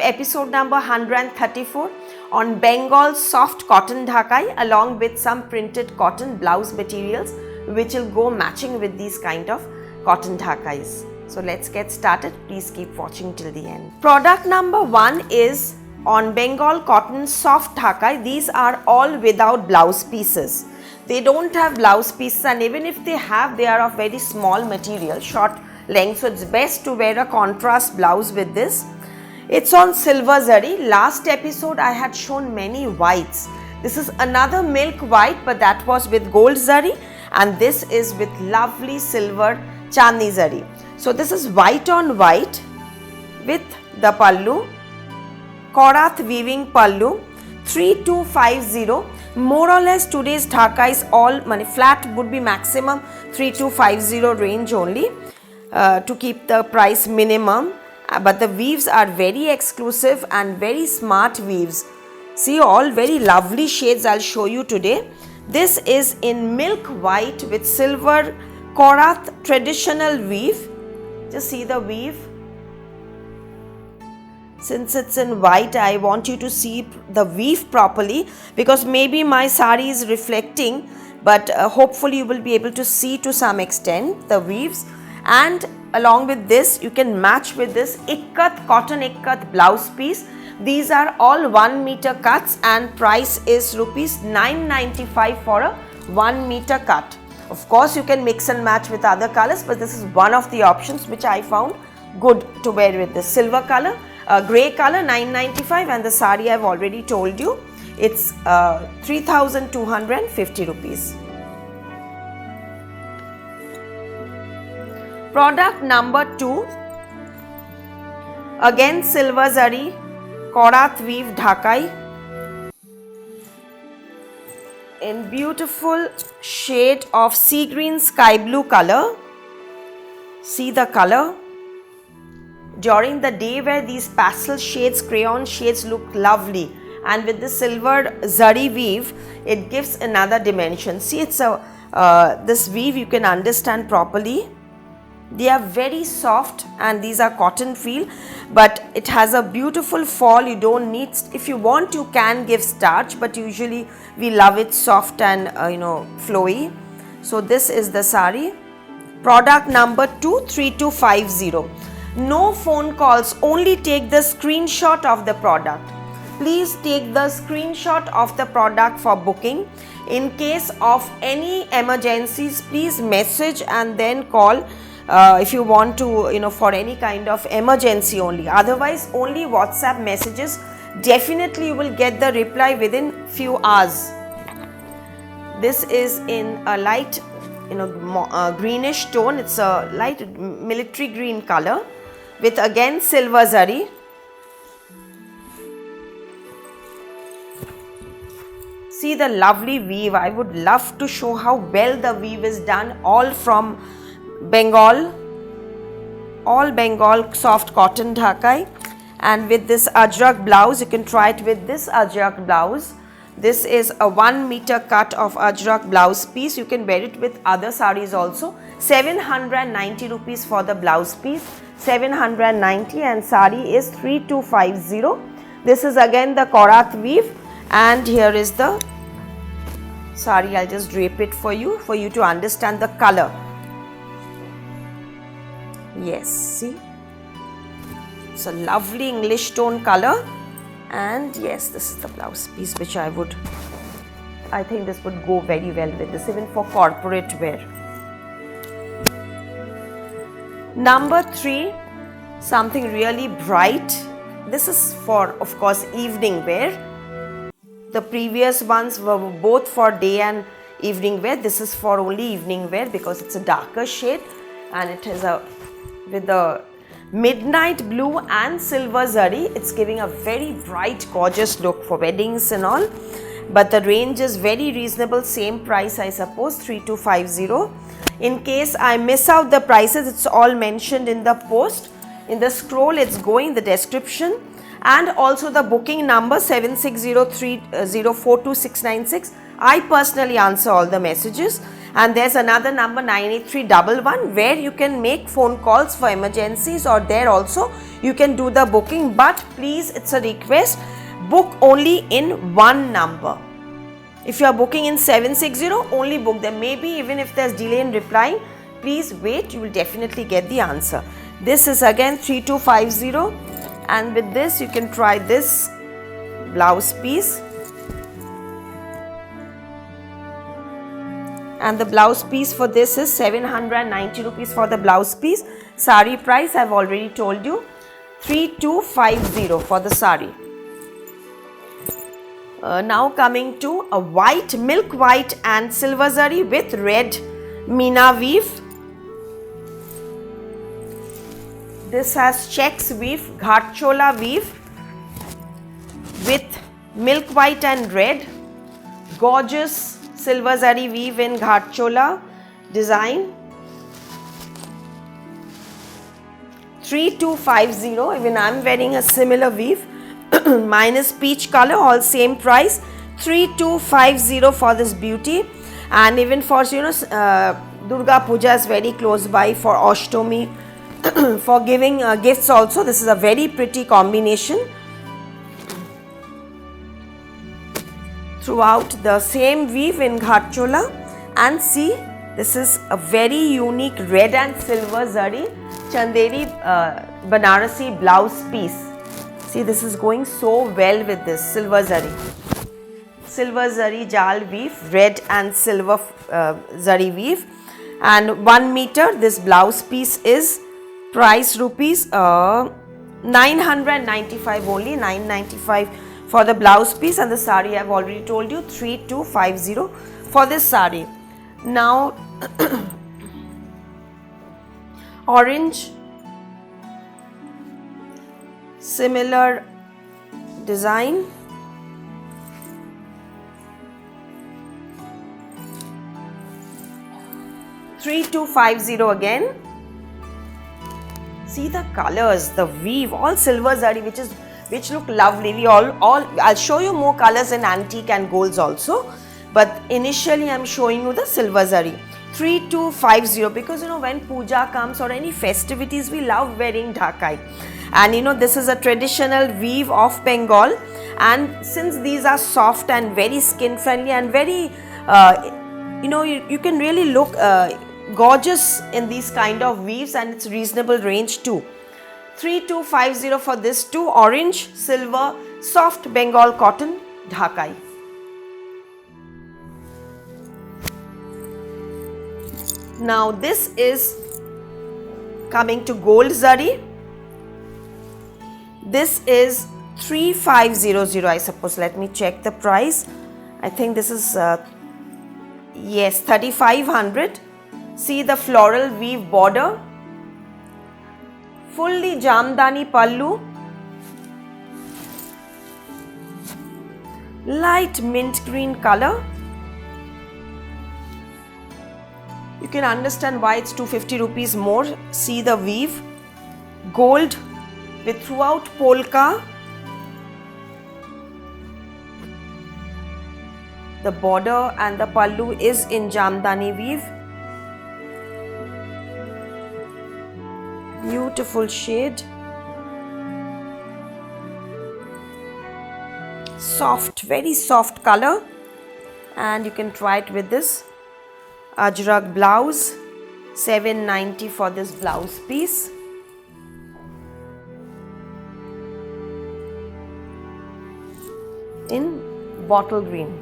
episode number 134 on Bengal soft cotton dhakai along with some printed cotton blouse materials which will go matching with these kind of cotton dhakais. So let's get started. Please keep watching till the end. Product number 1 is on Bengal cotton soft dhakai. These are all without blouse pieces. They don't have blouse pieces, and even if they have, they are of very small material, short length, so it's best to wear a contrast blouse with this. It's on silver zari. Last episode I had shown many whites. This is another milk white, but that was with gold zari, and this is with lovely silver chandni zari. So this is white on white with the pallu, Korath weaving pallu, 3250. More or less today's dhaka is all flat would be maximum 3250 range only to keep the price minimum. But the weaves are very exclusive and very smart weaves. See, all very lovely shades I'll show you today. This is in milk white with silver Korath traditional weave. Just see the weave. Since it's in white, I want you to see the weave properly, because maybe my sari is reflecting, but hopefully you will be able to see to some extent the weaves. And along with this, you can match with this ikkat, cotton ikkat blouse piece. These are all 1 meter cuts, and price is rupees 995 for a 1 meter cut. Of course, you can mix and match with other colors, but this is one of the options which I found good to wear with this silver color. Grey color 995, and the sari I've already told you, it's 3250 rupees. Product number 2, again silver zari, Korath weave dhakai in beautiful shade of sea green sky blue color. See the color. During the day where these pastel shades, crayon shades look lovely, and with the silver zari weave, it gives another dimension. See, it's this weave you can understand properly. They are very soft, and these are cotton feel, but it has a beautiful fall. You don't need, if you want you can give starch, but usually we love it soft and flowy. So this is the sari. Product number 2, 3250. No phone calls, only take the screenshot of the product. Please take the screenshot of the product for booking. In case of any emergencies, please message and then call if you want to, for any kind of emergency only. Otherwise, only WhatsApp messages. Definitely you will get the reply within few hours. This is in a light, greenish tone. It's a light military green color with again silver zari. See the lovely weave. I would love to show how well the weave is done, all from Bengal, all Bengal soft cotton dhakai, and with this ajrak blouse. You can try it with this ajrak blouse. This is a 1 meter cut of ajrak blouse piece. You can wear it with other saris also. 790 rupees for the blouse piece, 790, and sari is 3250. This is again the Korath weave, and here is the sari. I'll just drape it for you to understand the color. Yes, see, it's a lovely English tone color, and yes, this is the blouse piece which I think this would go very well with this, even for corporate wear. Number 3, something really bright. This is for, of course, evening wear. The previous ones were both for day and evening wear. This is for only evening wear because it's a darker shade, and it is with the midnight blue and silver zari. It's giving a very bright, gorgeous look for weddings and all. But the range is very reasonable, same price I suppose, 3250. In case I miss out the prices, it's all mentioned in the post. In the scroll, it's going, the description, and also the booking number 7603042696. I personally answer all the messages, And there's another number 98311 where you can make phone calls for emergencies, or there also you can do the booking, but please, it's a request, book only in one number. If you are booking in 760, only book them. Maybe even if there's delay in replying, please wait, you will definitely get the answer. This is again 3250, and with this you can try this blouse piece. And the blouse piece for this is 790 rupees for the blouse piece. Sari price I have already told you, 3250 for the sari. Now coming to a white, milk white and silver zari with red Meena weave. This has checks weave, ghat chola weave with milk white and red, gorgeous silver zari weave in ghat chola design. 3250, even I am wearing a similar weave. Mine is peach color, all same price, 3250 for this beauty. And even for Durga Puja is very close by, for Ashtami, for giving gifts also, this is a very pretty combination. Throughout the same weave in ghat chola, and see, this is a very unique red and silver zari Chanderi Banarasi blouse piece. See, this is going so well with this silver zari. Silver zari jal weave, red and silver zari weave, and 1 meter. This blouse piece is price rupees 995 only, 995 for the blouse piece, and the sari I have already told you, 3250 for this sari. Now orange, similar design, $3250 again. See the colors, the weave, all silver zari, which look lovely. I'll show you more colors in antique and golds also, but initially I'm showing you the silver zari. 3250, because when puja comes or any festivities, we love wearing dhakai, and this is a traditional weave of Bengal, and since these are soft and very skin friendly and very you can really look gorgeous in these kind of weaves, and it's reasonable range too. 3250 for this too, orange, silver, soft Bengal cotton dhakai. Now this is coming to gold zari. This is 3500, I suppose. Let me check the price. I think this is yes, 3500. See the floral weave border, fully jamdani pallu, light mint green color. You can understand why it's 250 rupees more. See the weave, gold with throughout polka. The border and the pallu is in jamdani weave. Beautiful shade, soft, very soft color, and you can try it with this ajrak blouse, 790 for this blouse piece. In bottle green,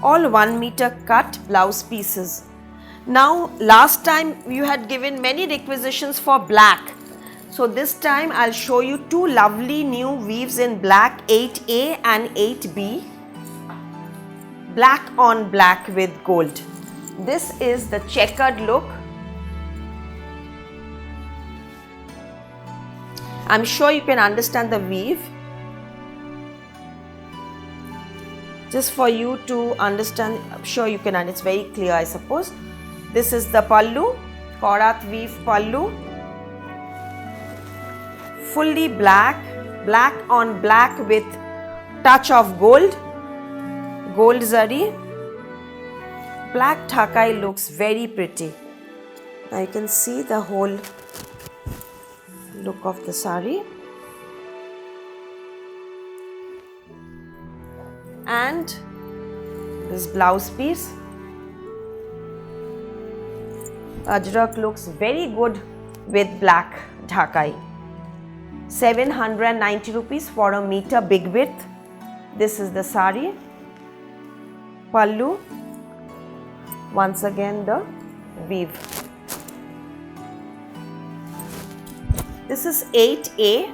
all 1 meter cut blouse pieces. Now last time you had given many requisitions for black, so this time I'll show you two lovely new weaves in black, 8A and 8B, black on black with gold. This is the checkered look. I'm sure you can understand the weave. Just for you to understand, I'm sure you can, and it's very clear, I suppose. This is the pallu, Korat weave pallu, fully black, black on black with touch of gold. gold zari. Black dhakai looks very pretty. Now you can see the whole look of the sari. And this blouse piece. Ajrak looks very good with black dhakai. 790 rupees for a meter big width. This is the sari. Pallu. Once again the weave. This is 8A.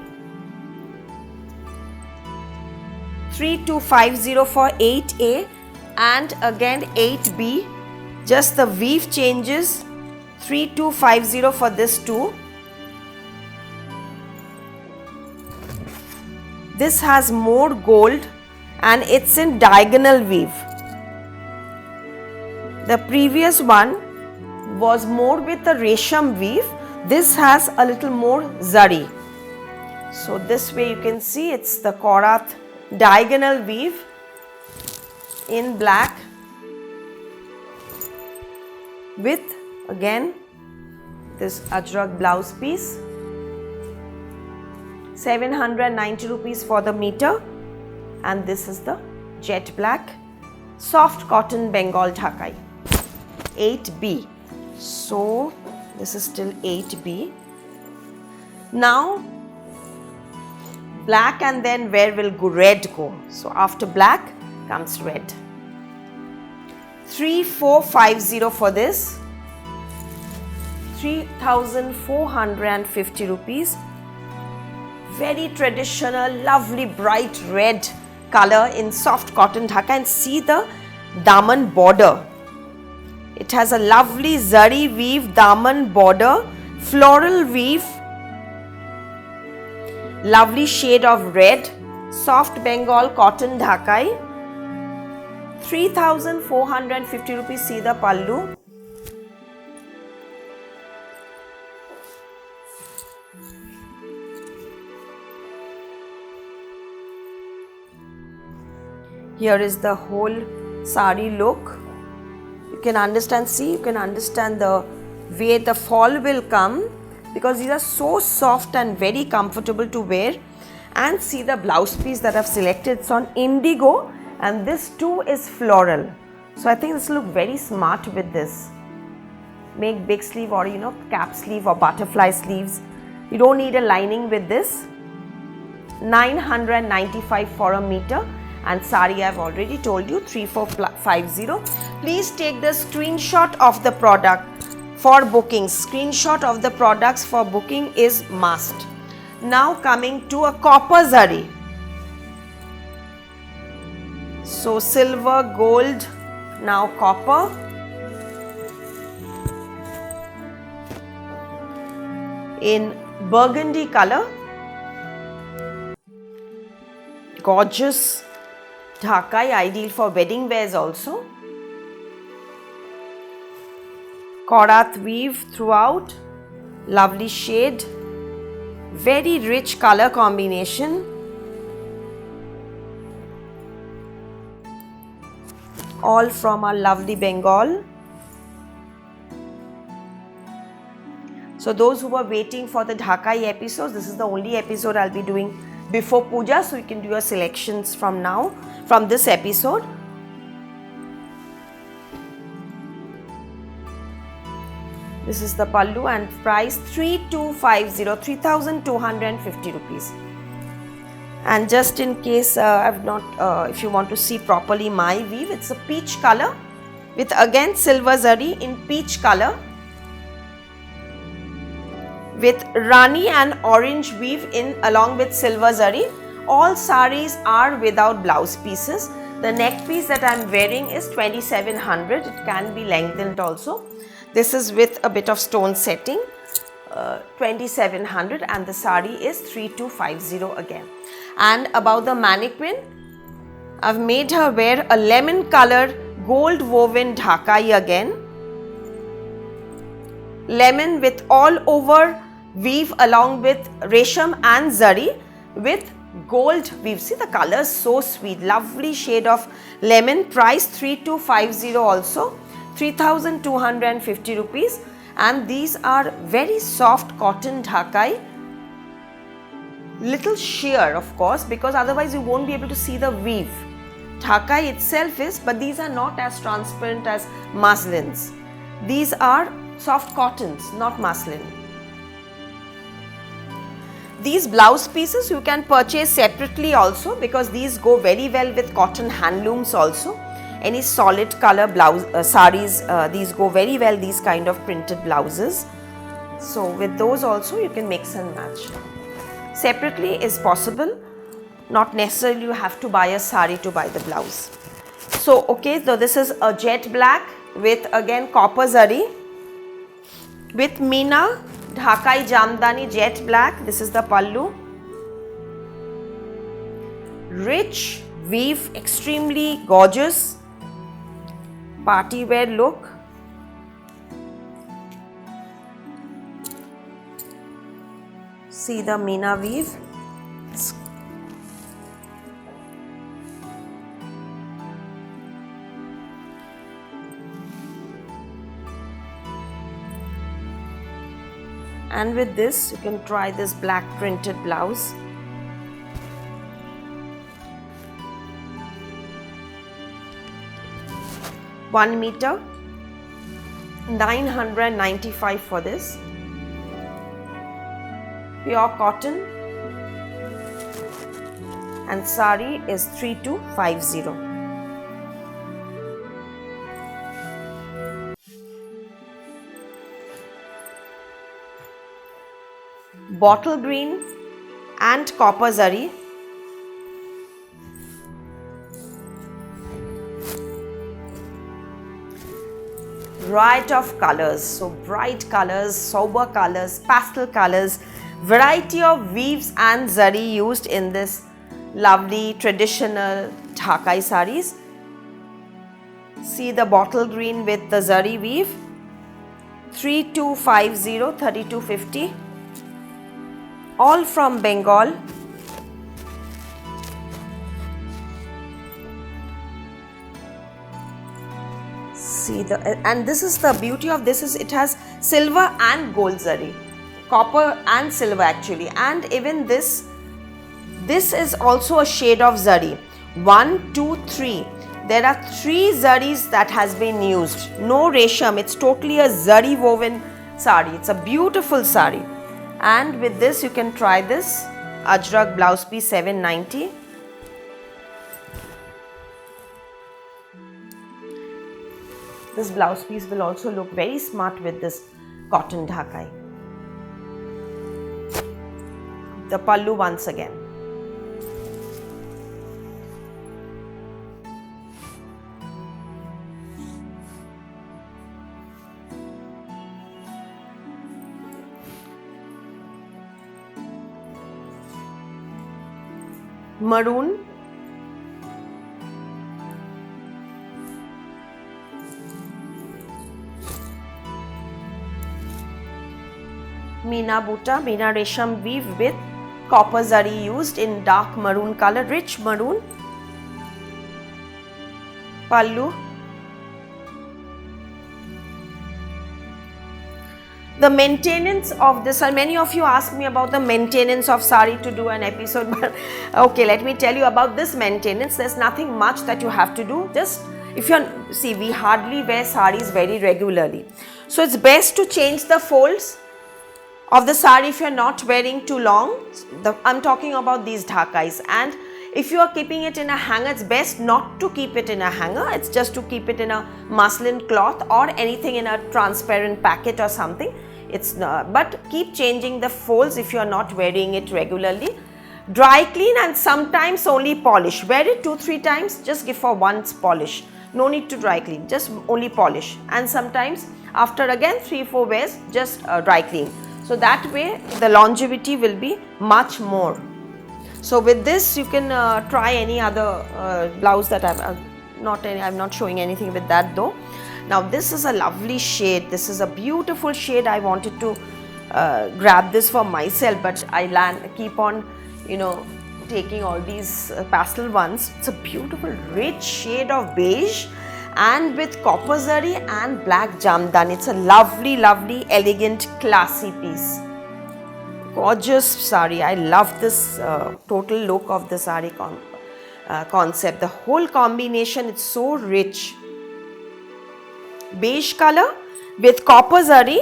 3250 for 8A and again 8B. Just the weave changes. 3250 for this too. This has more gold and it's in diagonal weave. The previous one was more with the resham weave. This has a little more zari. So this way you can see it's the Korath diagonal weave in black with again this Ajrak blouse piece. 790 rupees for the meter, and this is the jet black soft cotton Bengal dhakai. 8B. So this is still 8B. Now black, and then where will red go? So after black comes red. 3450 for this. 3450 rupees. Very traditional, lovely bright red color in soft cotton dhaka, and see the daman border. It has a lovely zari weave daman border, floral weave, lovely shade of red, soft Bengal cotton dhakai. 3450 rupees. See the pallu. Here is the whole sari look. You can understand, see, you can understand the way the fall will come, because these are so soft and very comfortable to wear. And see the blouse piece that I've selected. It's on indigo, and this too is floral. So I think this will look very smart with this. Make big sleeve or cap sleeve or butterfly sleeves. You don't need a lining with this. 995 for a meter. And sari I've already told you, 3450. Please take the screenshot of the product for booking. Screenshot of the products for booking is must. Now coming to a copper zari. So silver, gold, now copper. In burgundy color. Gorgeous dhakai, ideal for wedding wears also. Korath weave throughout, lovely shade, very rich color combination. All from our lovely Bengal. So those who are waiting for the dhakai episodes, this is the only episode I'll be doing before puja, so you can do your selections from now, from this episode. This is the pallu, and price 3250, 3250 rupees. And just in case I've not, if you want to see properly my weave, it's a peach color with again silver zari in peach color, with rani and orange weave in along with silver zari. All saris are without blouse pieces. The neck piece that I am wearing is 2700. It can be lengthened also. This is with a bit of stone setting, 2700, and the sari is 3250 again. And about the mannequin, I've made her wear a lemon color gold woven dhakai again. Lemon with all over weave along with resham and zari with gold weave. See the color, so sweet, lovely shade of lemon. Price 3250 also, 3250 rupees. And these are very soft cotton dhakai. Little sheer of course, because otherwise you won't be able to see the weave. Dhakai itself is, but these are not as transparent as muslins. These are soft cottons, not muslin. These blouse pieces you can purchase separately also, because these go very well with cotton handlooms also. Any solid color blouse saris, these go very well, these kind of printed blouses. So with those also you can mix and match. Separately is possible, not necessarily you have to buy a sari to buy the blouse. So okay, so this is a jet black with again copper zari with Meena Dhakai Jamdani jet black. This is the pallu. Rich weave, extremely gorgeous party wear look. See the Meena weave. And with this you can try this black printed blouse. One meter, 995 for this. Pure cotton, and sari is 3250. Bottle green and copper zari. Variety of colors, so bright colors, sober colors, pastel colors, variety of weaves and zari used in this lovely traditional Dhakai saris. See the bottle green with the zari weave, 3250, 3250, all from Bengal. See the, and this is the beauty of this, is it has silver and gold zari, copper and silver actually, and even this is also a shade of zari. 1, 2, 3. There are 3 zaris that has been used. No resham, it's totally a zari woven sari. It's a beautiful sari. And with this you can try this Ajrak blouse piece, 790. This blouse piece will also look very smart with this cotton Dhakai. The pallu once again. Maroon, Meena Buta, Meena Resham weave with copper zari used in dark maroon color, rich maroon. Pallu. The maintenance of this, and many of you ask me about the maintenance of sari to do an episode, but okay, let me tell you about this maintenance. There's nothing much that you have to do. Just if you're, see, we hardly wear saris very regularly. So it's best to change the folds of the sari if you're not wearing too long. I'm talking about these Dhakais. And if you are keeping it in a hanger, it's best not to keep it in a hanger. It's just to keep it in a muslin cloth or anything in a transparent packet or something. It's not, but keep changing the folds if you are not wearing it regularly. Dry clean and sometimes only polish. Wear it 2-3 times, just give for once polish. No need to dry clean, just only polish. And sometimes after again 3-4 wears, just dry clean. So that way the longevity will be much more. So with this you can try any other blouse that I'm not showing anything with that though. Now this is a lovely shade. This is a beautiful shade. I wanted to grab this for myself, but I keep on, taking all these pastel ones. It's a beautiful rich shade of beige and with copper zari and black jamdani. It's a lovely, lovely, elegant, classy piece. Gorgeous sari. I love this total look of the sari concept. The whole combination, it's so rich. Beige color with copper zari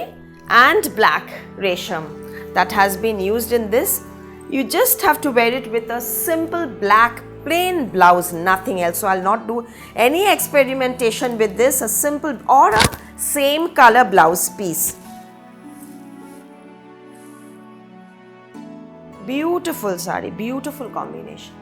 and black resham that has been used in this. You just have to wear it with a simple black plain blouse, nothing else. So I'll not do any experimentation with this, a simple or a same color blouse piece. Beautiful sari, beautiful combination.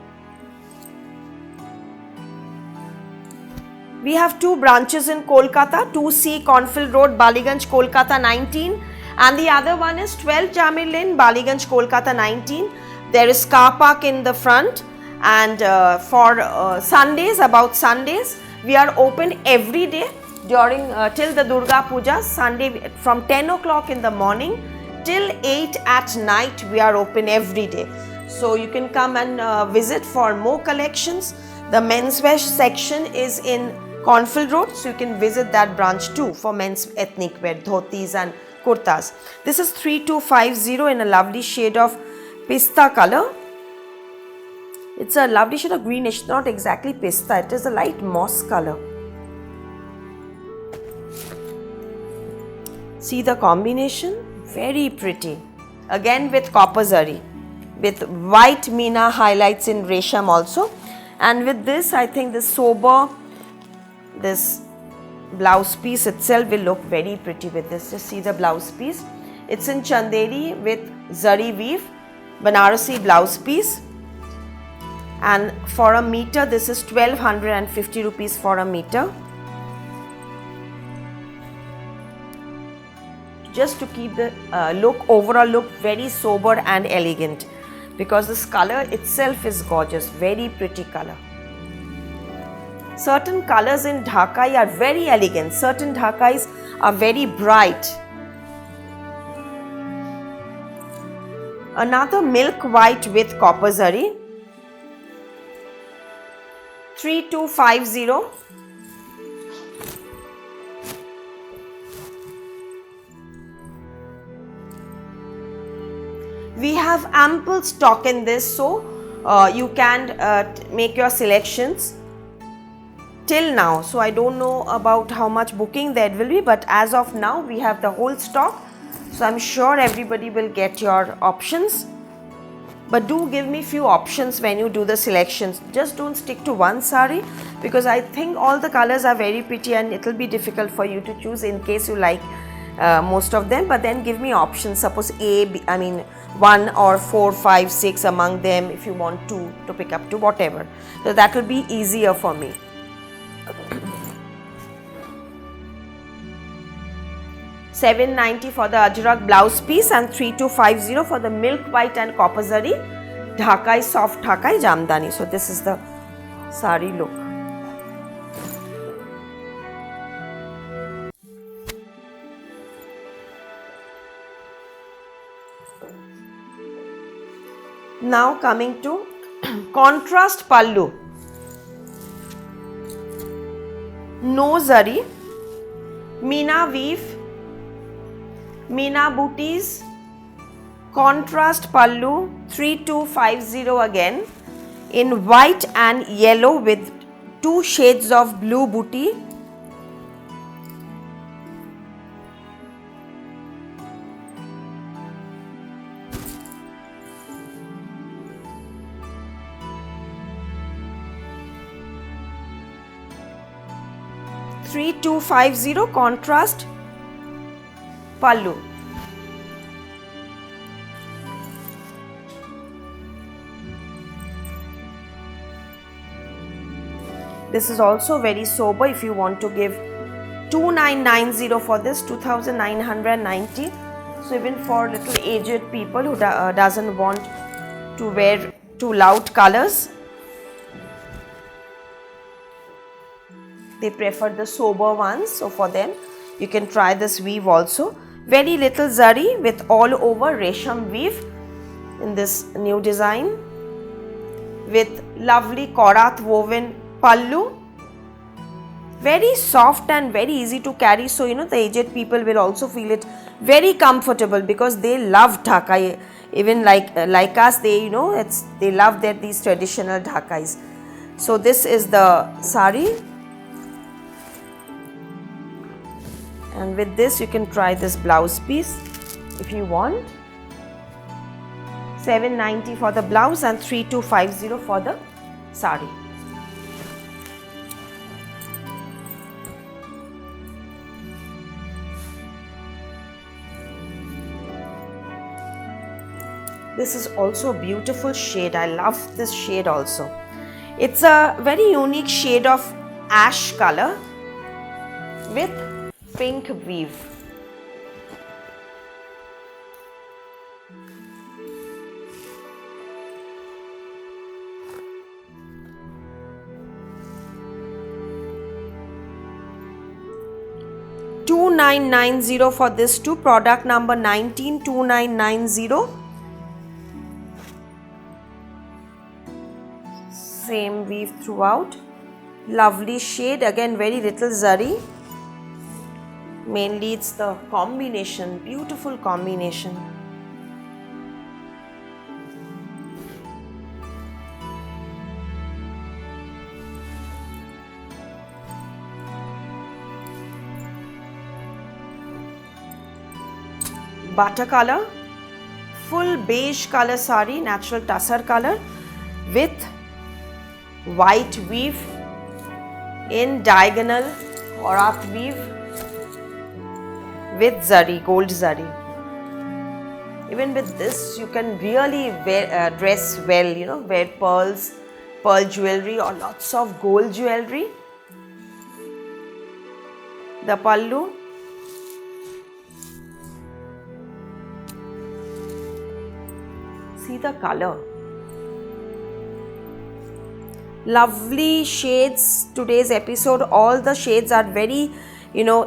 We have two branches in Kolkata, 2C Cornfield Road, Ballygunge, Kolkata 19, and the other one is 12 Jamir Lane, Ballygunge, Kolkata 19. There is car park in the front, and for Sundays, about Sundays, we are open every day during till the Durga Puja, Sunday from 10 o'clock in the morning till 8 at night. We are open every day. So you can come and visit for more collections. The menswear section is in Cornfield Road, so you can visit that branch too for men's ethnic wear, dhotis and kurtas. This is 3250 in a lovely shade of pista color. It's a lovely shade of greenish, not exactly pista, it is a light moss color. See the combination? Very pretty. Again with copper zari, with white meena highlights in resham also. And with this, I think this sober, this blouse piece itself will look very pretty with this. Just see the blouse piece. It's in chanderi with zari weave, Banarasi blouse piece. And for a meter, this is 1250 rupees for a meter. Just to keep the overall look very sober and elegant, because this color itself is gorgeous, very pretty color. Certain colors in Dhakai are very elegant, certain Dhakais are very bright. Another milk white with copper zari, 3250. We have ample stock in this, so you can make your selections till now. So I don't know about how much booking there will be, but as of now we have the whole stock. So I'm sure everybody will get your options. But do give me few options when you do the selections. Just don't stick to one sari, because I think all the colors are very pretty and it will be difficult for you to choose in case you like most of them. But then give me options, suppose one or 4, 5, 6 among them, if you want to pick up to whatever. So that will be easier for me. $790 for the Ajrak blouse piece and 3250 for the milk white and copper zari Dhakai soft Dhakai Jamdani. So this is the sari look. Now coming to contrast pallu. No zari, meena weave, meena booties, contrast pallu, 3250 again, in white and yellow with 2 shades of blue booty. $3250 contrast pallu. This is also very sober. If you want to give 2990 for this, 2990. So even for little aged people who doesn't want to wear too loud colors, they prefer the sober ones. So for them, you can try this weave also. Very little zari with all over resham weave in this new design. with lovely korat woven pallu. Very soft and very easy to carry, so the aged people will also feel it very comfortable because they love Dhaka. Even like us, they they love these traditional Dhakais. So this is the sari, and with this you can try this blouse piece if you want. 790 for the blouse and 3250 for the sari. This is also a beautiful shade. I love this shade also. It's a very unique shade of ash color with pink weave. $2990 for this too. Product number 192990. Same weave throughout. Lovely shade, again very little zari. Mainly it's the combination, beautiful combination. Butter color, full beige color sari, natural tussar color with white weave in diagonal korat weave with zari, gold zari. Even with this you can really dress well, wear pearls, pearl jewelry or lots of gold jewelry. The pallu. See the color. Lovely shades. Today's episode, all the shades are very,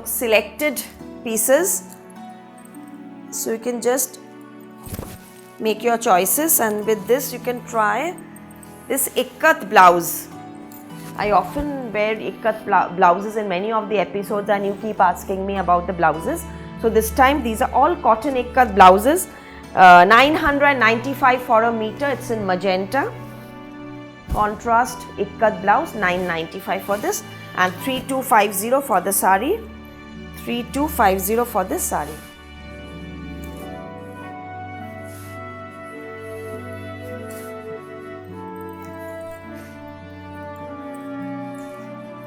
selected pieces. So you can just make your choices, and with this you can try this ikat blouse. I often wear ikat blouses in many of the episodes and you keep asking me about the blouses. So this time these are all cotton ikat blouses. 995 for a meter. It's in magenta. Contrast ikat blouse, 995 for this, and 3250 for the sari. 3250 for this sari.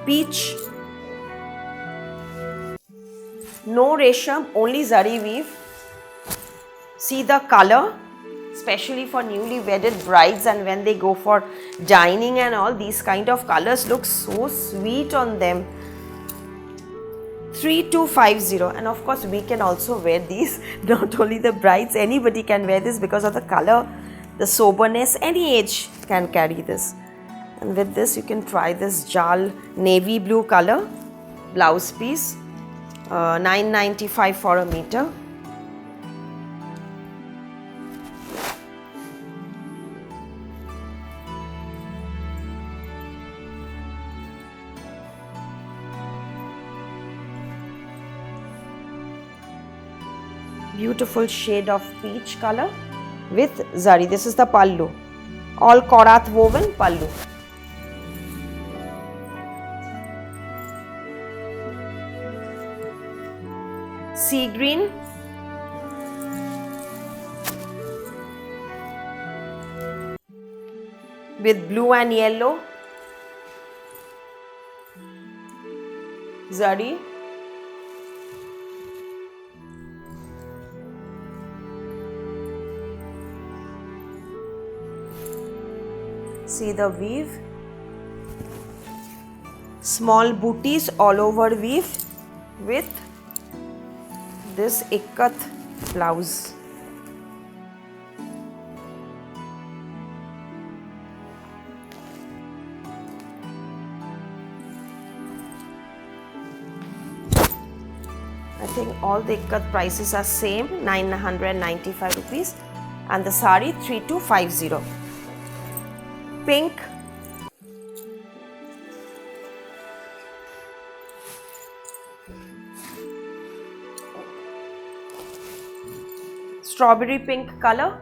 Peach. No resham, only zari weave. See the color, especially for newly wedded brides and when they go for dining and all, these kind of colors look so sweet on them. 3250, and of course we can also wear these, not only the brides, anybody can wear this because of the color, the soberness, any age can carry this. And with this you can try this jal navy blue color blouse piece, 995 for a meter. Beautiful shade of peach color with zari. This is the pallu, all korat woven pallu. Sea green, with blue and yellow zari. See the weave, small booties all over weave with this ikat blouse. I think all the ikat prices are same, 995 rupees, and the sari 3250. pink, strawberry pink color.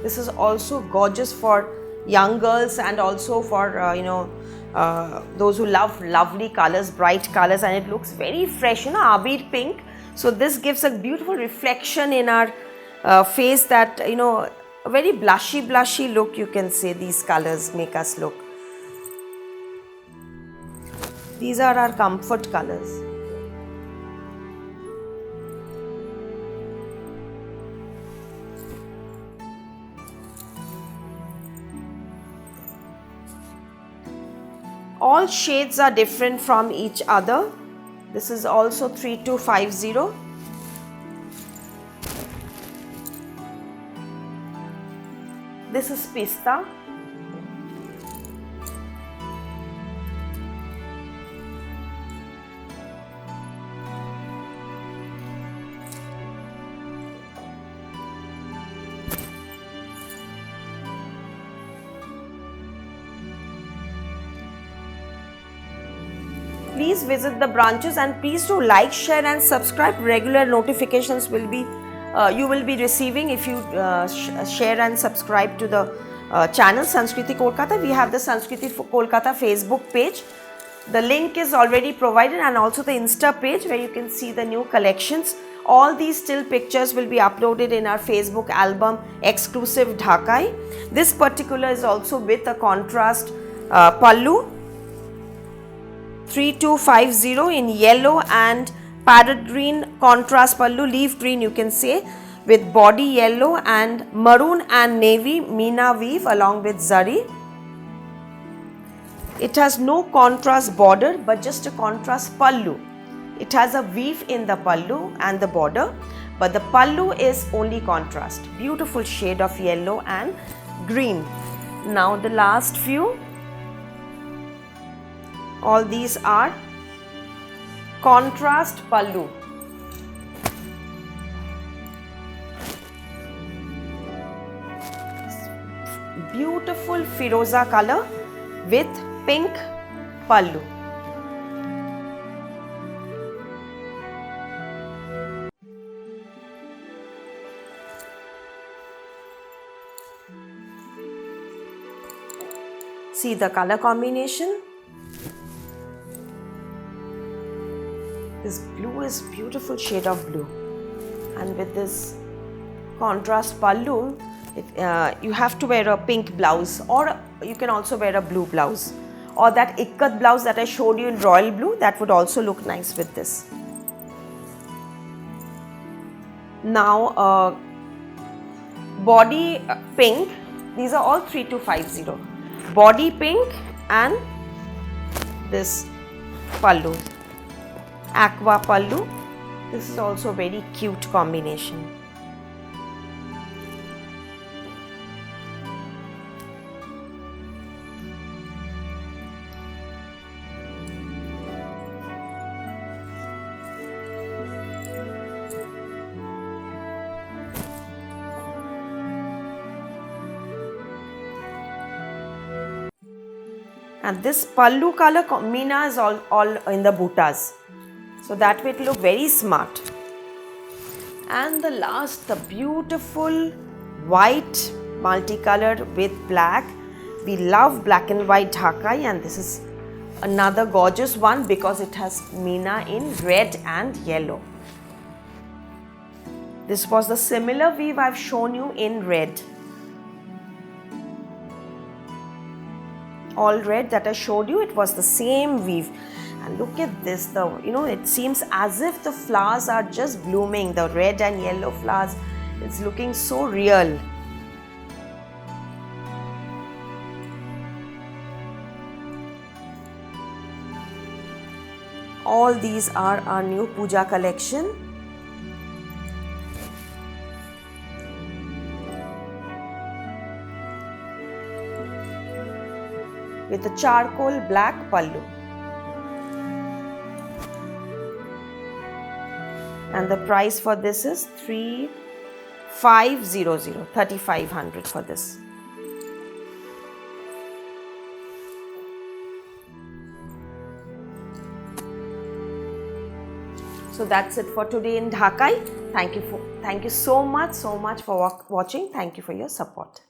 This is also gorgeous for young girls and also for those who love lovely colors, bright colors, and it looks very fresh, abir pink. So this gives a beautiful reflection in our face, that a very blushy look, you can say. These colors make us look. These are our comfort colors. All shades are different from each other. This is also 3250. This is pista. Please visit the branches, and please do like, share and subscribe. Regular notifications will be you will be receiving if you share and subscribe to the channel Sanskriti Kolkata. We have the Sanskriti Kolkata Facebook page. The link is already provided, and also the Insta page where you can see the new collections. All these still pictures will be uploaded in our Facebook album Exclusive Dhakai. This particular is also with a contrast pallu. 3250 in yellow and parrot green contrast pallu, leaf green you can say, with body yellow and maroon and navy Meena weave along with zari. It has no contrast border but just a contrast pallu. It has a weave in the pallu and the border, but the pallu is only contrast. Beautiful shade of yellow and green. Now the last few. All these are contrast pallu. Beautiful firoza color with pink pallu. See the color combination. This blue is beautiful shade of blue, and with this contrast pallu, you have to wear a pink blouse, or you can also wear a blue blouse, or that ikkat blouse that I showed you in royal blue, that would also look nice with this. Now body pink, these are all 3250. Body pink and this pallu. Aqua pallu. This is also a very cute combination. And this pallu color Meena is all in the buttas. So that way it will look very smart. And the last, the beautiful white multicolored with black. We love black and white Dhakai, and this is another gorgeous one because it has Meena in red and yellow. This was the similar weave I've shown you in red. All red that I showed you, it was the same weave. And look at this, it seems as if the flowers are just blooming, the red and yellow flowers. It's looking so real. All these are our new puja collection. With a charcoal black pallu. And the price for this is 3500 for this. So that's it for today in Dhakai. Thank you so much for watching. Thank you for your support.